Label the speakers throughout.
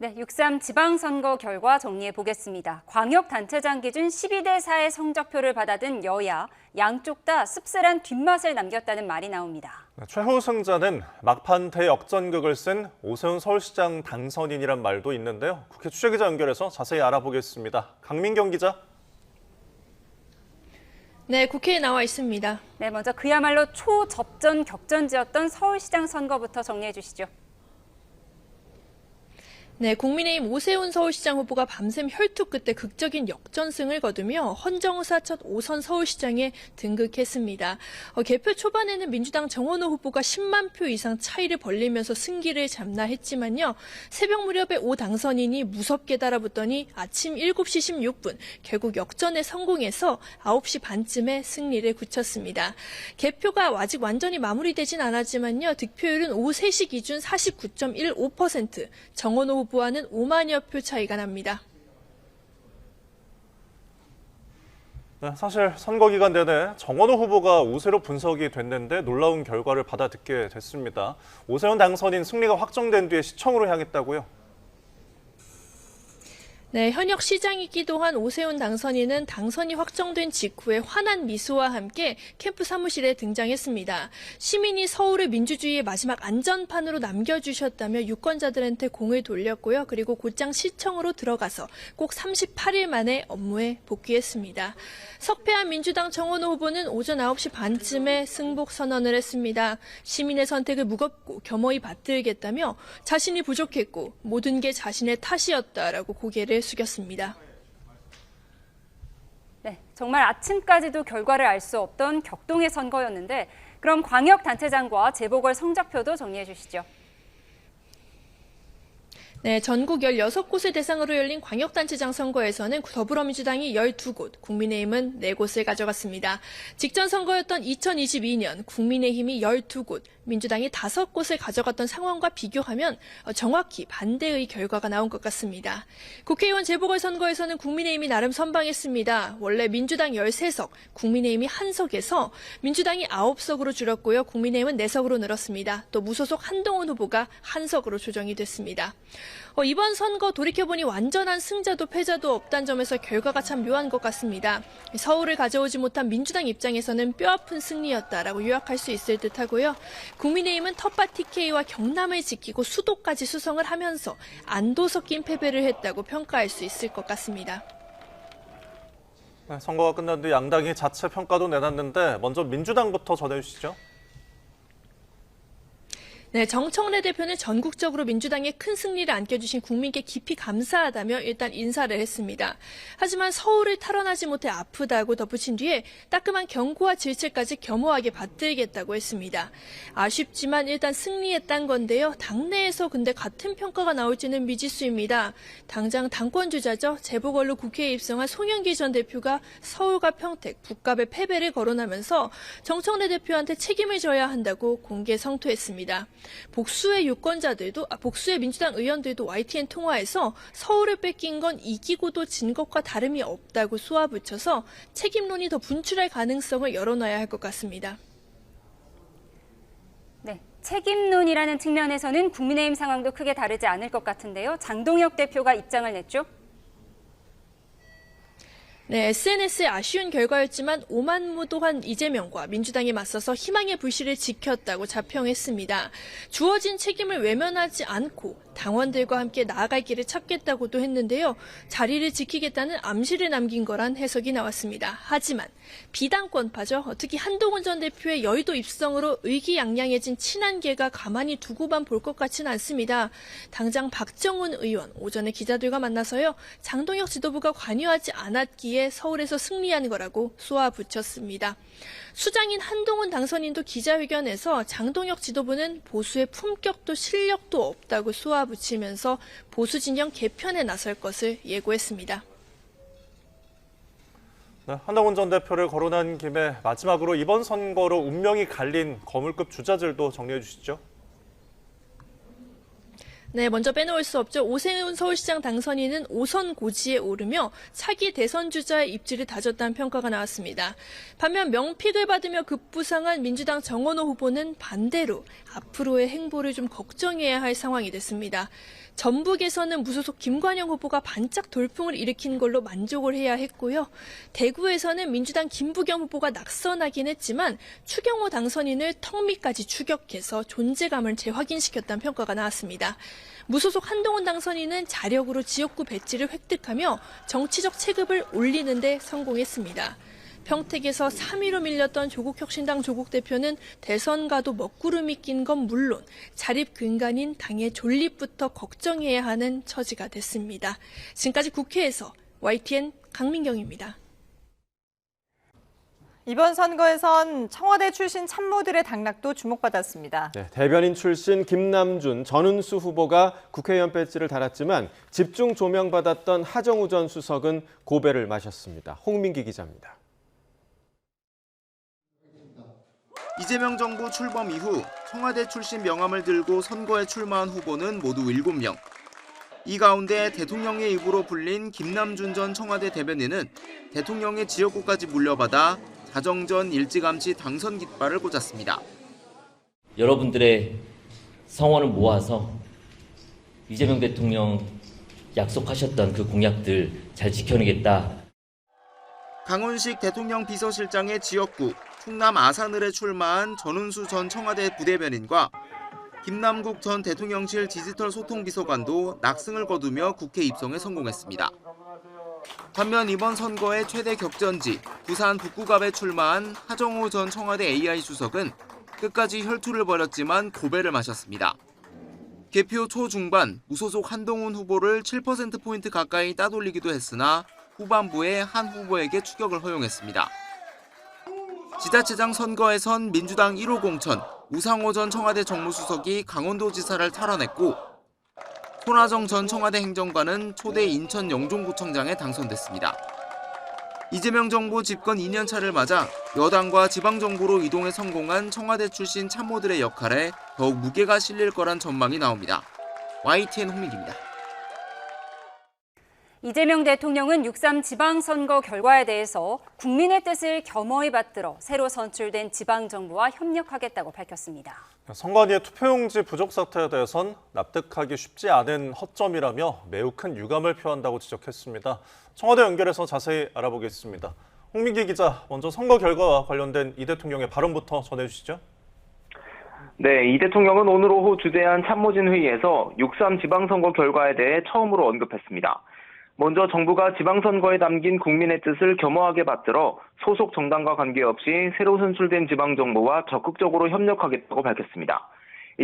Speaker 1: 네, 6.3 지방선거 결과 정리해 보겠습니다. 광역단체장 기준 12대 4의 성적표를 받아든 여야, 양쪽 다 씁쓸한 뒷맛을 남겼다는 말이 나옵니다.
Speaker 2: 최후 승자는 막판 대역전극을 쓴 오세훈 서울시장 당선인이란 말도 있는데요. 국회 취재기자 연결해서 자세히 알아보겠습니다. 강민경 기자.
Speaker 3: 네, 국회에 나와 있습니다.
Speaker 1: 네, 먼저 그야말로 초접전 격전지였던 서울시장 선거부터 정리해 주시죠.
Speaker 3: 네, 국민의힘 오세훈 서울시장 후보가 밤샘 혈투 끝에 극적인 역전승을 거두며 헌정사 첫 5선 서울시장에 등극했습니다. 개표 초반에는 민주당 정원호 후보가 10만 표 이상 차이를 벌리면서 승기를 잡나했지만요. 새벽 무렵에 오 당선인이 무섭게 달아붙더니 아침 7시 16분 결국 역전에 성공해서 9시 반쯤에 승리를 굳혔습니다. 개표가 아직 완전히 마무리되진 않았지만요. 득표율은 오후 3시 기준 49.15%, 정원호 후보와는 5만여 표 차이가 납니다.
Speaker 2: 네, 사실 선거 기간 내내 정원호 후보가 우세로 분석이 됐는데 놀라운 결과를 받아듣게 됐습니다. 오세훈 당선인 승리가 확정된 뒤에 시청으로 향했다고요?
Speaker 3: 네, 현역 시장이기도 한 오세훈 당선인은 당선이 확정된 직후에 환한 미소와 함께 캠프 사무실에 등장했습니다. 시민이 서울을 민주주의의 마지막 안전판으로 남겨주셨다며 유권자들한테 공을 돌렸고요. 그리고 곧장 시청으로 들어가서 꼭 38일 만에 업무에 복귀했습니다. 석패한 민주당 정원호 후보는 오전 9시 반쯤에 승복 선언을 했습니다. 시민의 선택을 무겁고 겸허히 받들겠다며 자신이 부족했고 모든 게 자신의 탓이었다라고 고개를 숙였습니다.
Speaker 1: 네, 정말 아침까지도 결과를 알 수 없던 격동의 선거였는데 그럼 광역단체장과 재보궐 성적표도 정리해 주시죠.
Speaker 3: 네, 전국 16곳을 대상으로 열린 광역단체장 선거에서는 더불어민주당이 12곳, 국민의힘은 4곳을 가져갔습니다. 직전 선거였던 2022년 국민의힘이 12곳, 민주당이 5곳을 가져갔던 상황과 비교하면 정확히 반대의 결과가 나온 것 같습니다. 국회의원 재보궐선거에서는 국민의힘이 나름 선방했습니다. 원래 민주당 13석, 국민의힘이 1석에서 민주당이 9석으로 줄었고요. 국민의힘은 4석으로 늘었습니다. 또 무소속 한동훈 후보가 1석으로 조정이 됐습니다. 이번 선거 돌이켜보니 완전한 승자도 패자도 없다는 점에서 결과가 참 묘한 것 같습니다. 서울을 가져오지 못한 민주당 입장에서는 뼈아픈 승리였다라고 요약할 수 있을 듯하고요. 국민의힘은 텃밭 TK와 경남을 지키고 수도까지 수성을 하면서 안도 섞인 패배를 했다고 평가할 수 있을 것 같습니다.
Speaker 2: 네, 선거가 끝난 뒤 양당이 자체 평가도 내놨는데 먼저 민주당부터 전해주시죠.
Speaker 3: 네, 정청래 대표는 전국적으로 민주당의 큰 승리를 안겨주신 국민께 깊이 감사하다며 일단 인사를 했습니다. 하지만 서울을 탈환하지 못해 아프다고 덧붙인 뒤에 따끔한 경고와 질책까지 겸허하게 받들겠다고 했습니다. 아쉽지만 일단 승리했단 건데요. 당내에서 근데 같은 평가가 나올지는 미지수입니다. 당장 당권주자죠. 재보궐로 국회에 입성한 송영길 전 대표가 서울과 평택, 북갑의 패배를 거론하면서 정청래 대표한테 책임을 져야 한다고 공개 성토했습니다. 복수의 민주당 의원들도 YTN 통화에서 서울을 뺏긴 건 이기고도 진 것과 다름이 없다고 쏘아붙여서 책임론이 더 분출할 가능성을 열어놔야 할 것 같습니다.
Speaker 1: 네, 책임론이라는 측면에서는 국민의힘 상황도 크게 다르지 않을 것 같은데요. 장동혁 대표가 입장을 냈죠.
Speaker 3: 네, SNS의 아쉬운 결과였지만 오만무도한 이재명과 민주당이 맞서서 희망의 불씨를 지켰다고 자평했습니다. 주어진 책임을 외면하지 않고 당원들과 함께 나아갈 길을 찾겠다고도 했는데요. 자리를 지키겠다는 암시를 남긴 거란 해석이 나왔습니다. 하지만 비당권파죠. 특히 한동훈 전 대표의 여의도 입성으로 의기양양해진 친한계가 가만히 두고만 볼 것 같지는 않습니다. 당장 박정훈 의원 오전에 기자들과 만나서요. 장동혁 지도부가 관여하지 않았기에 서울에서 승리한 거라고 쏘아붙였습니다. 수장인 한동훈 당선인도 기자회견에서 장동혁 지도부는 보수의 품격도 실력도 없다고 쏘아붙이면서 보수 진영 개편에 나설 것을 예고했습니다.
Speaker 2: 네, 한동훈 전 대표를 거론한 김에 마지막으로 이번 선거로 운명이 갈린 거물급 주자들도 정리해 주시죠.
Speaker 3: 네, 먼저 빼놓을 수 없죠. 오세훈 서울시장 당선인은 5선 고지에 오르며 차기 대선 주자의 입지를 다졌다는 평가가 나왔습니다. 반면 명픽을 받으며 급부상한 민주당 정원호 후보는 반대로 앞으로의 행보를 좀 걱정해야 할 상황이 됐습니다. 전북에서는 무소속 김관영 후보가 반짝 돌풍을 일으킨 걸로 만족을 해야 했고요. 대구에서는 민주당 김부겸 후보가 낙선하긴 했지만 추경호 당선인을 턱 밑까지 추격해서 존재감을 재확인시켰다는 평가가 나왔습니다. 무소속 한동훈 당선인은 자력으로 지역구 배지를 획득하며 정치적 체급을 올리는 데 성공했습니다. 평택에서 3위로 밀렸던 조국혁신당 조국 대표는 대선과도 먹구름이 낀 건 물론 자립 근간인 당의 존립부터 걱정해야 하는 처지가 됐습니다. 지금까지 국회에서 YTN 강민경입니다.
Speaker 4: 이번 선거에선 청와대 출신 참모들의 당락도 주목받았습니다.
Speaker 5: 네, 대변인 출신 김남준, 전은수 후보가 국회의원 배지를 달았지만 집중 조명받았던 하정우 전 수석은 고배를 마셨습니다. 홍민기 기자입니다.
Speaker 6: 이재명 정부 출범 이후 청와대 출신 명함을 들고 선거에 출마한 후보는 모두 7명. 이 가운데 대통령의 입으로 불린 김남준 전 청와대 대변인은 대통령의 지역구까지 물려받아 자정전 일찌감치 당선 깃발을 꽂았습니다.
Speaker 7: 여러분들의 성원을 모아서 이재명 대통령 약속하셨던 그 공약들 잘 지켜내겠다.
Speaker 6: 강훈식 대통령 비서실장의 지역구 충남 아산을에 출마한 전은수 전 청와대 부대변인과 김남국 전 대통령실 디지털 소통비서관도 낙승을 거두며 국회 입성에 성공했습니다. 반면 이번 선거의 최대 격전지 부산 북구갑에 출마한 하정우 전 청와대 AI 수석은 끝까지 혈투를 벌였지만 고배를 마셨습니다. 개표 초중반 무소속 한동훈 후보를 7%포인트 가까이 따돌리기도 했으나 후반부에 한 후보에게 추격을 허용했습니다. 지자체장 선거에선 민주당 1호 공천 우상호 전 청와대 정무수석이 강원도지사를 탈환했고 손아정 전 청와대 행정관은 초대 인천 영종구청장에 당선됐습니다. 이재명 정부 집권 2년차를 맞아 여당과 지방정부로 이동에 성공한 청와대 출신 참모들의 역할에 더욱 무게가 실릴 거란 전망이 나옵니다. YTN 홍민기입니다.
Speaker 1: 이재명 대통령은 6.3 지방선거 결과에 대해서 국민의 뜻을 겸허히 받들어 새로 선출된 지방정부와 협력하겠다고 밝혔습니다.
Speaker 2: 선관위의 투표용지 부족 사태에 대해선 납득하기 쉽지 않은 허점이라며 매우 큰 유감을 표한다고 지적했습니다. 청와대 연결해서 자세히 알아보겠습니다. 홍민기 기자, 먼저 선거 결과와 관련된 이 대통령의 발언부터 전해주시죠.
Speaker 8: 네, 이 대통령은 오늘 오후 주재한 참모진 회의에서 6.3 지방선거 결과에 대해 처음으로 언급했습니다. 먼저 정부가 지방선거에 담긴 국민의 뜻을 겸허하게 받들어 소속 정당과 관계없이 새로 선출된 지방정부와 적극적으로 협력하겠다고 밝혔습니다.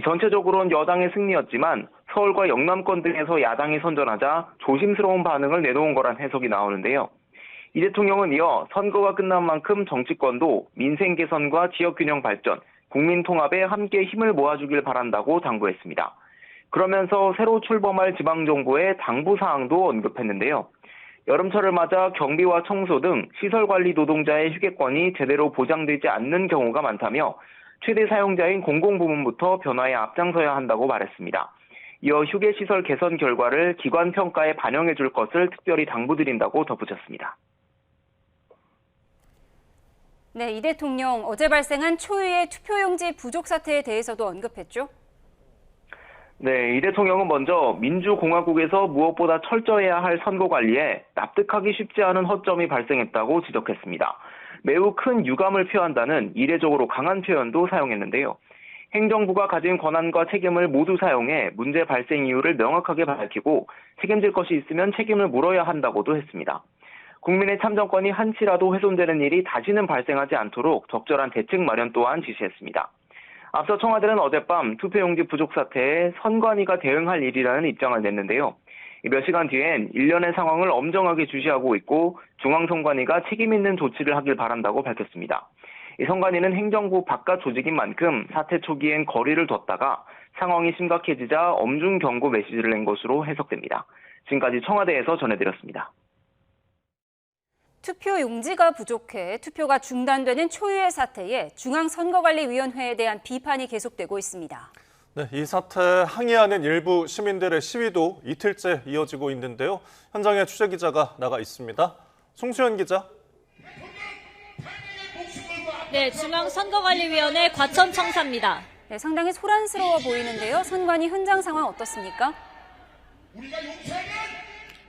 Speaker 8: 전체적으로는 여당의 승리였지만 서울과 영남권 등에서 야당이 선전하자 조심스러운 반응을 내놓은 거란 해석이 나오는데요. 이 대통령은 이어 선거가 끝난 만큼 정치권도 민생 개선과 지역균형 발전, 국민 통합에 함께 힘을 모아주길 바란다고 당부했습니다. 그러면서 새로 출범할 지방정부의 당부사항도 언급했는데요. 여름철을 맞아 경비와 청소 등 시설관리 노동자의 휴게권이 제대로 보장되지 않는 경우가 많다며 최대 사용자인 공공부문부터 변화에 앞장서야 한다고 말했습니다. 이어 휴게시설 개선 결과를 기관 평가에 반영해 줄 것을 특별히 당부드린다고 덧붙였습니다.
Speaker 1: 네, 이 대통령 어제 발생한 초유의 투표용지 부족 사태에 대해서도 언급했죠.
Speaker 8: 네, 이 대통령은 먼저 민주공화국에서 무엇보다 철저해야 할 선거 관리에 납득하기 쉽지 않은 허점이 발생했다고 지적했습니다. 매우 큰 유감을 표한다는 이례적으로 강한 표현도 사용했는데요. 행정부가 가진 권한과 책임을 모두 사용해 문제 발생 이유를 명확하게 밝히고 책임질 것이 있으면 책임을 물어야 한다고도 했습니다. 국민의 참정권이 한치라도 훼손되는 일이 다시는 발생하지 않도록 적절한 대책 마련 또한 지시했습니다. 앞서 청와대는 어젯밤 투표용지 부족 사태에 선관위가 대응할 일이라는 입장을 냈는데요. 몇 시간 뒤엔 일련의 상황을 엄정하게 주시하고 있고 중앙선관위가 책임 있는 조치를 하길 바란다고 밝혔습니다. 이 선관위는 행정부 바깥 조직인 만큼 사태 초기엔 거리를 뒀다가 상황이 심각해지자 엄중 경고 메시지를 낸 것으로 해석됩니다. 지금까지 청와대에서 전해드렸습니다.
Speaker 1: 투표 용지가 부족해 투표가 중단되는 초유의 사태에 중앙선거관리위원회에 대한 비판이 계속되고 있습니다.
Speaker 2: 네, 이 사태에 항의하는 일부 시민들의 시위도 이틀째 이어지고 있는데요. 현장에 취재기자가 나가 있습니다. 송수연 기자.
Speaker 9: 네, 중앙선거관리위원회 과천청사입니다.
Speaker 1: 네, 상당히 소란스러워 보이는데요. 선관위 현장 상황 어떻습니까?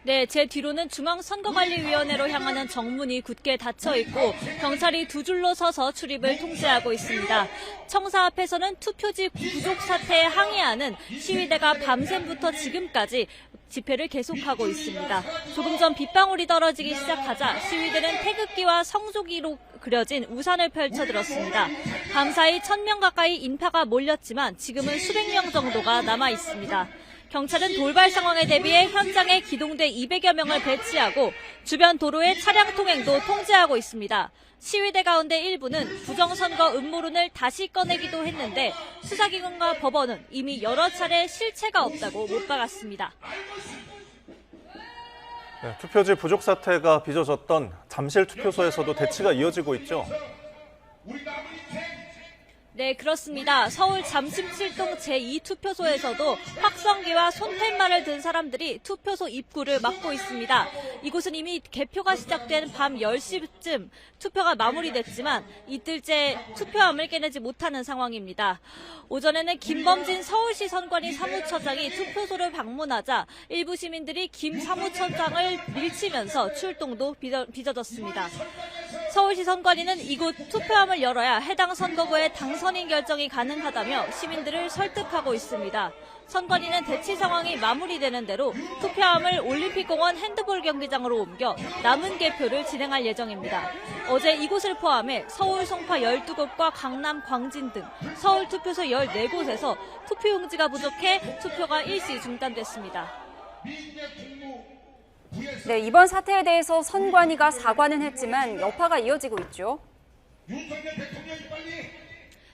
Speaker 9: 네, 제 뒤로는 중앙선거관리위원회로 향하는 정문이 굳게 닫혀 있고 경찰이 두 줄로 서서 출입을 통제하고 있습니다. 청사 앞에서는 투표지 부족 사태에 항의하는 시위대가 밤샘부터 지금까지 집회를 계속하고 있습니다. 조금 전 빗방울이 떨어지기 시작하자 시위대는 태극기와 성조기로 그려진 우산을 펼쳐들었습니다. 밤사이 1000명 가까이 인파가 몰렸지만 지금은 수백 명 정도가 남아 있습니다. 경찰은 돌발 상황에 대비해 현장에 기동대 200여 명을 배치하고 주변 도로의 차량 통행도 통제하고 있습니다. 시위대 가운데 일부는 부정선거 음모론을 다시 꺼내기도 했는데 수사기관과 법원은 이미 여러 차례 실체가 없다고 못 박았습니다.
Speaker 2: 네, 투표지 부족 사태가 빚어졌던 잠실 투표소에서도 대치가 이어지고 있죠.
Speaker 9: 네, 그렇습니다. 서울 잠실동 제2투표소에서도 확성기와 손팻말을 든 사람들이 투표소 입구를 막고 있습니다. 이곳은 이미 개표가 시작된 밤 10시쯤 투표가 마무리됐지만 이틀째 투표함을 깨내지 못하는 상황입니다. 오전에는 김범진 서울시 선관위 사무처장이 투표소를 방문하자 일부 시민들이 김 사무처장을 밀치면서 출동도 빚어졌습니다. 서울시 선관위는 이곳 투표함을 열어야 해당 선거구의 당선인 결정이 가능하다며 시민들을 설득하고 있습니다. 선관위는 대치 상황이 마무리되는 대로 투표함을 올림픽공원 핸드볼 경기장으로 옮겨 남은 개표를 진행할 예정입니다. 어제 이곳을 포함해 서울 송파 12곳과 강남 광진 등 서울 투표소 14곳에서 투표용지가 부족해 투표가 일시 중단됐습니다.
Speaker 1: 네, 이번 사태에 대해서 선관위가 사과는 했지만 여파가 이어지고 있죠.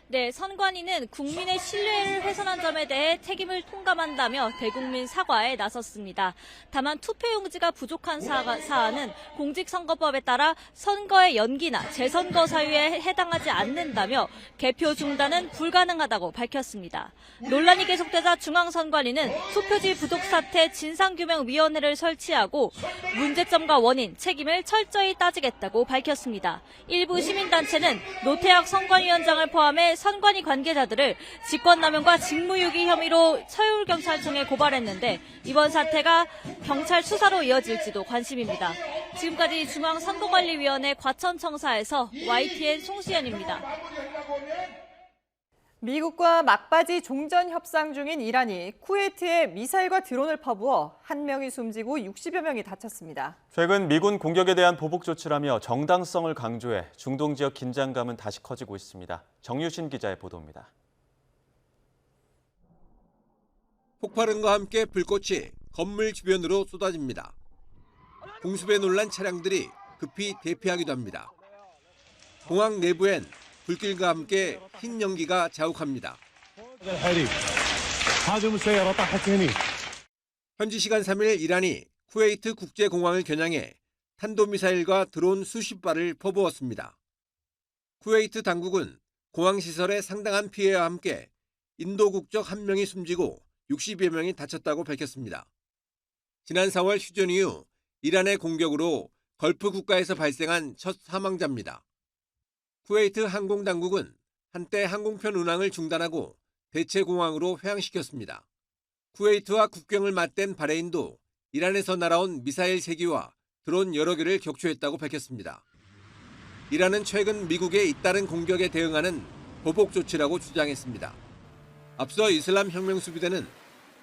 Speaker 9: 네, 선관위는 국민의 신뢰를 훼손한 점에 대해 책임을 통감한다며 대국민 사과에 나섰습니다. 다만 투표용지가 부족한 사안은 공직선거법에 따라 선거의 연기나 재선거 사유에 해당하지 않는다며 개표 중단은 불가능하다고 밝혔습니다. 논란이 계속되자 중앙선관위는 투표지 부족 사태 진상규명위원회를 설치하고 문제점과 원인, 책임을 철저히 따지겠다고 밝혔습니다. 일부 시민단체는 노태학 선관위원장을 포함해 선관위 관계자들을 직권남용과 직무유기 혐의로 서울경찰청에 고발했는데 이번 사태가 경찰 수사로 이어질지도 관심입니다. 지금까지 중앙선거관리위원회 과천청사에서 YTN 송시연입니다.
Speaker 4: 미국과 막바지 종전 협상 중인 이란이 쿠웨이트에 미사일과 드론을 퍼부어 1명이 숨지고 60여 명이 다쳤습니다.
Speaker 5: 최근 미군 공격에 대한 보복 조치라며 정당성을 강조해 중동 지역 긴장감은 다시 커지고 있습니다. 정유신 기자의 보도입니다.
Speaker 10: 폭발음과 함께 불꽃이 건물 주변으로 쏟아집니다. 공습에 놀란 차량들이 급히 대피하기도 합니다. 공항 내부엔 불길과 함께 흰 연기가 자욱합니다. 현지 시간 3일 이란이 쿠웨이트 국제공항을 겨냥해 탄도미사일과 드론 수십 발을 퍼부었습니다. 쿠웨이트 당국은 공항 시설에 상당한 피해와 함께 인도 국적 1명이 숨지고 60여 명이 다쳤다고 밝혔습니다. 지난 4월 휴전 이후 이란의 공격으로 걸프 국가에서 발생한 첫 사망자입니다. 쿠웨이트 항공당국은 한때 항공편 운항을 중단하고 대체 공항으로 회항시켰습니다. 쿠웨이트와 국경을 맞댄 바레인도 이란에서 날아온 미사일 3기와 드론 여러 개를 격추했다고 밝혔습니다. 이란은 최근 미국의 잇따른 공격에 대응하는 보복 조치라고 주장했습니다. 앞서 이슬람 혁명수비대는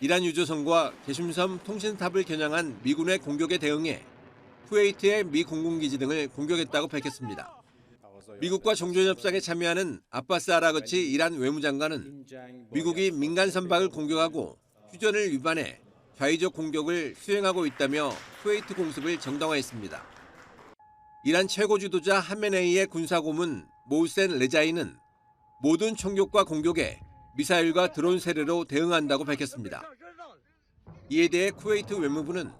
Speaker 10: 이란 유조선과 개심섬 통신탑을 겨냥한 미군의 공격에 대응해 쿠웨이트의 미 공군기지 등을 공격했다고 밝혔습니다. 미국과 종전협상에 참여하는 아바스 아라그치 이란 외무장관은 미국이 민간 선박을 공격하고 휴전을 위반해 좌의적 공격을 수행하고 있다며 쿠웨이트 공습을 정당화했습니다. 이란 최고 지도자 하메네이의 군사고문 모우센 레자이는 모든 총격과 공격에 미사일과 드론 세례로 대응한다고 밝혔습니다. 이에 대해 쿠웨이트 외무부는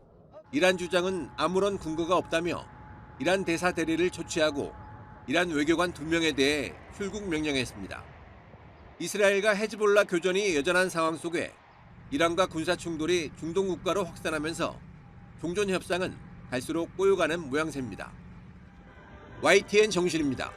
Speaker 10: 이란 주장은 아무런 근거가 없다며 이란 대사 대리를 조치하고 이란 외교관 2명에 대해 출국 명령했습니다. 이스라엘과 헤즈볼라 교전이 여전한 상황 속에 이란과 군사 충돌이 중동 국가로 확산하면서 종전 협상은 갈수록 꼬여가는 모양새입니다. YTN 정신입니다.